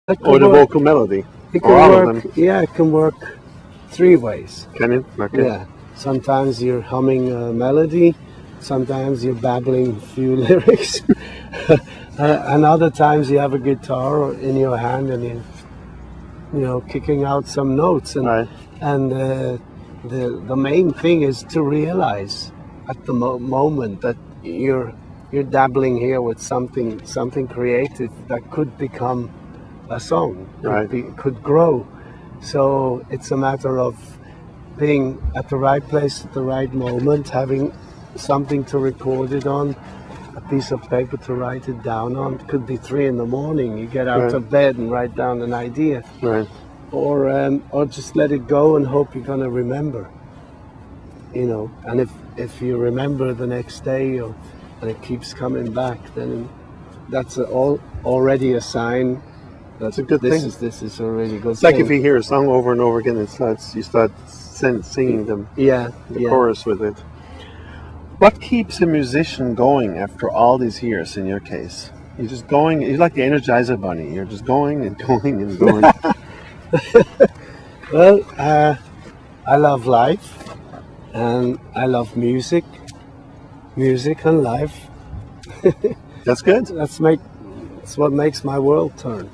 It Or can the work. vocal melody? It Or can all of work. them? Yeah, it can work three ways. Can it? Okay. Yeah. Sometimes you're humming a melody. Sometimes you're babbling a few lyrics. And other times you have a guitar in your hand and you're kicking out some notes. Right. And the main thing is to realize at the moment that you're dabbling here with something creative that could become a song, Right. could grow. So it's a matter of being at the right place at the right moment, having something to record it on, a piece of paper to write it down on. It could be 3 in the morning. You get out Right. of bed and write down an idea, Right. or just let it go and hope you're gonna remember. And if you remember the next day, and it keeps coming back, then that's already a sign. That's a good thing. This is a really good It's like thing. if you hear a song over and over again, you start singing the Yeah, chorus with it. What keeps a musician going after all these years? In your case, you're just going. You're like the Energizer Bunny. You're just going and going and going. Well, I love life, and I love music and life. That's good. That's what makes my world turn.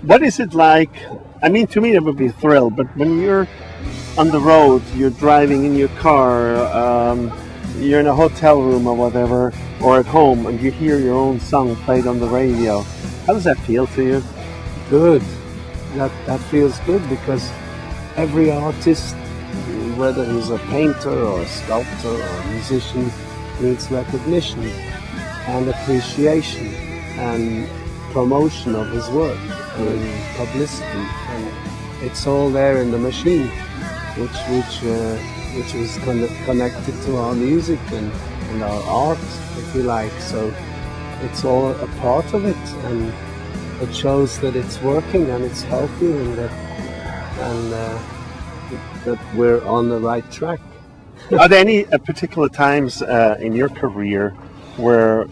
What is it like? I mean, to me, it would be a thrill. But when you're on the road, you're driving in your car, you're in a hotel room or whatever, or at home, and you hear your own song played on the radio. How does that feel to you? Good. That feels good because every artist, whether he's a painter or a sculptor or a musician, needs recognition and appreciation and promotion of his work and publicity, and it's all there in the machine, which is connected to our music and our art, if you like. So it's all a part of it, and it shows that it's working and it's healthy, and that we're on the right track. Are there any particular times in your career where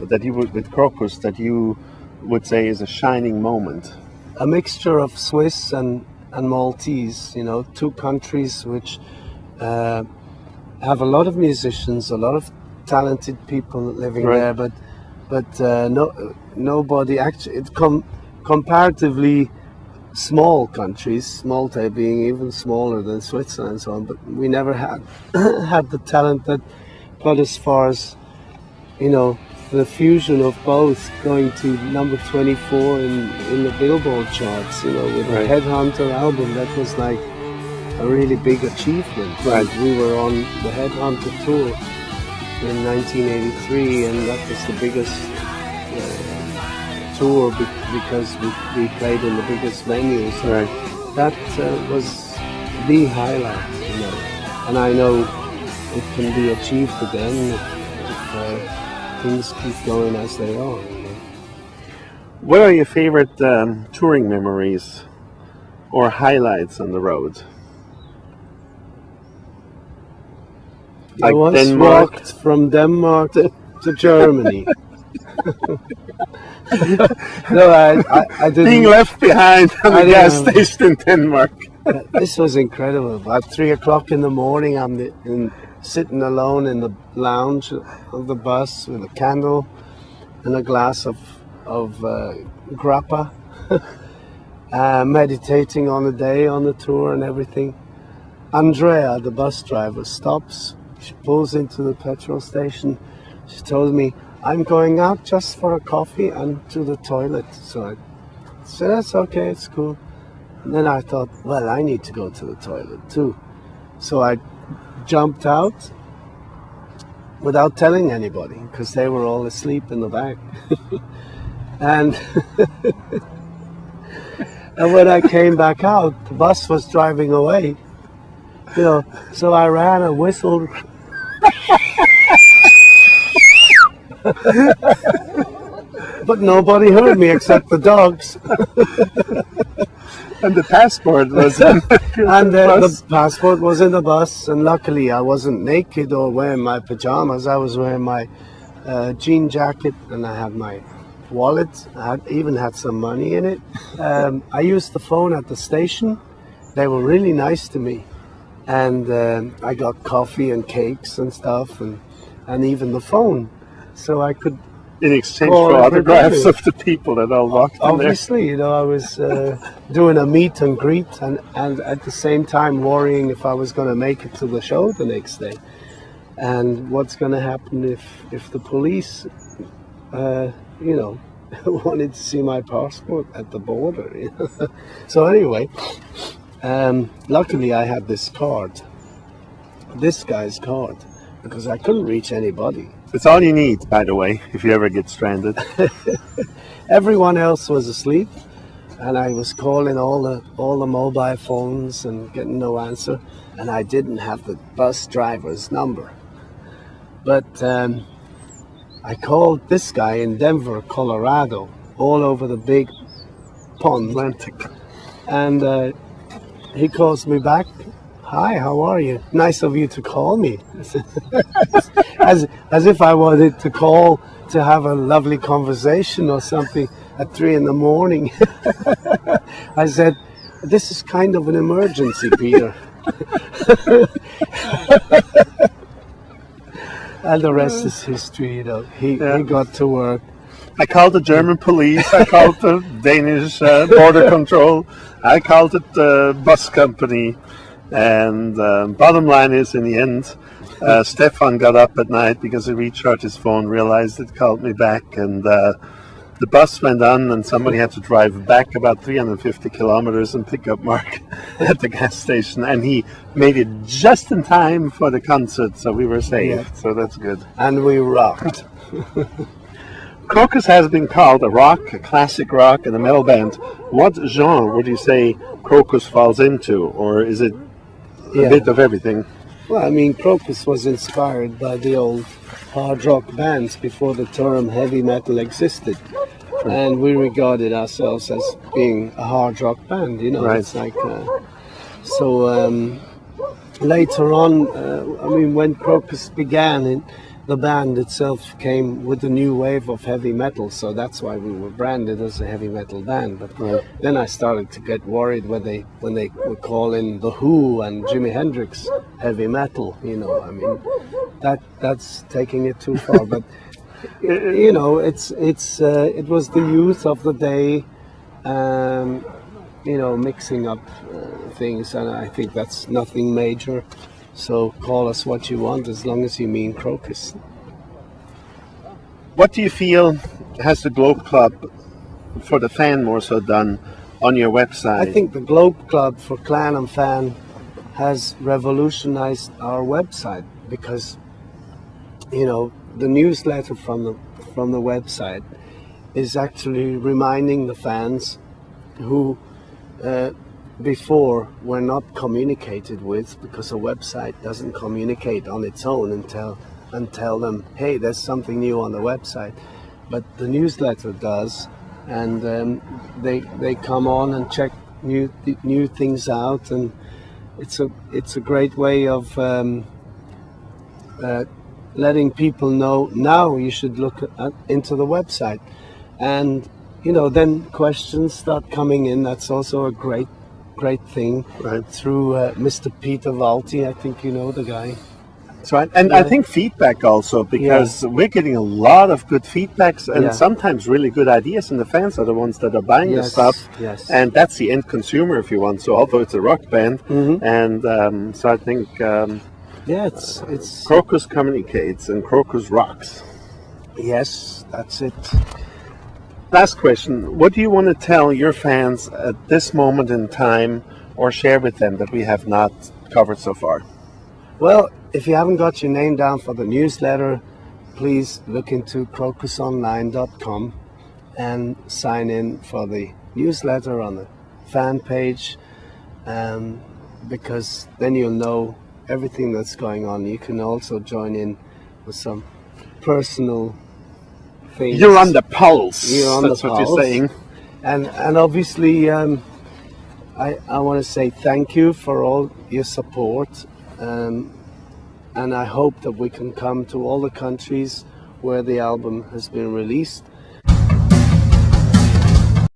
that you would, with Crocus, that you would say is a shining moment? A mixture of Swiss and Maltese, two countries which have a lot of musicians, a lot of talented people living Right. there, but nobody actually. It's comparatively small countries, Malta being even smaller than Switzerland and so on, but we never had had the talent that got as far as, the fusion of both, going to number 24 in the Billboard charts, with Right. a Headhunter album. That was like a really big achievement. Right. We were on the Headhunter tour in 1983, and that was the biggest tour because we played in the biggest venues. Right. That was the highlight, and I know it can be achieved again if things keep going as they are. What are your favorite touring memories or highlights on the road? I Like once Denmark? walked from Denmark to Germany. No, I didn't. Being left behind on I the gas didn't- station in Denmark. This was incredible. About 3 o'clock in the morning, I'm sitting alone in the lounge of the bus with a candle and a glass of grappa, meditating on the day, on the tour and everything. Andrea, the bus driver, stops. She pulls into the petrol station. She told me, "I'm going out just for a coffee and to the toilet." So I said, "That's okay, it's cool." And then I thought, well, I need to go to the toilet too. So I jumped out without telling anybody because they were all asleep in the back. and and when I came back out, the bus was driving away. So I ran and whistled. But nobody heard me except the dogs. And the passport was in And the the bus. passport was in the bus, and luckily I wasn't naked or wearing my pajamas. I was wearing my jean jacket, and I had my wallet. Even had some money in it. I used the phone at the station. They were really nice to me, and I got coffee and cakes and stuff, and even the phone, so I could. In exchange for autographs of the people that all walked in there. Obviously, you know, I was doing a meet and greet, and at the same time worrying if I was going to make it to the show the next day, and what's going to happen if the police, you know, wanted to see my passport at the border. You know? So anyway, luckily I had this card, this guy's card, because I couldn't reach anybody. It's all you need, by the way, if you ever get stranded. Everyone else was asleep, and I was calling all the mobile phones and getting no answer, and I didn't have the bus driver's number. But I called this guy in Denver, Colorado, all over the big pond, Atlantic, and he calls me back. Hi, how are you? Nice of you to call me. as if I wanted to call to have a lovely conversation or something at 3 a.m. I said, this is kind of an emergency, Peter. And the rest is history, you know. He got to work. I called the German police, I called the Danish border control, I called it the bus company. And bottom line is, in the end, Stefan got up at night because he recharged his phone, realized it, called me back, and the bus went on, and somebody had to drive back about 350 kilometers and pick up Mark at the gas station, and he made it just in time for the concert, so we were safe. So that's good. And we rocked. Crocus has been called a classic rock, and a metal band. What genre would you say Crocus falls into, or is it a bit of everything? Well, I mean, Crocus was inspired by the old hard rock bands before the term heavy metal existed. And we regarded ourselves as being a hard rock band, you know. Right. It's like, later on, I mean, when Crocus began, the band itself came with a new wave of heavy metal, so that's why we were branded as a heavy metal band. But then I started to get worried when they were calling The Who and Jimi Hendrix heavy metal. You know, I mean, that's taking it too far. But you know, it was the youth of the day, you know, mixing up things, and I think that's nothing major. So call us what you want, as long as you mean Crocus. What do you feel has the Globe Club, for the fan more so, done on your website? I think the Globe Club for Clan and Fan has revolutionized our website, because, you know, the newsletter from the website is actually reminding the fans who before were not communicated with, because a website doesn't communicate on its own and tell them, hey, there's something new on the website, but the newsletter does, and they come on and check new things out, and it's a great way of letting people know now you should look into the website, and you know, then questions start coming in. That's also a great thing, right? Through Mr. Peter Valti, I think you know the guy. That's right, and I think feedback also, because we're getting a lot of good feedbacks, and sometimes really good ideas, and the fans are the ones that are buying the stuff, and that's the end consumer, if you want. So although it's a rock band, and so I think it's Crocus communicates and Crocus rocks. Yes, that's it. Last question. What do you want to tell your fans at this moment in time, or share with them, that we have not covered so far? Well, if you haven't got your name down for the newsletter, please look into crocusonline.com and sign in for the newsletter on the fan page, because then you'll know everything that's going on. You can also join in with some personal things. You're on the pulse. That's what you're saying. And obviously, I want to say thank you for all your support, and I hope that we can come to all the countries where the album has been released,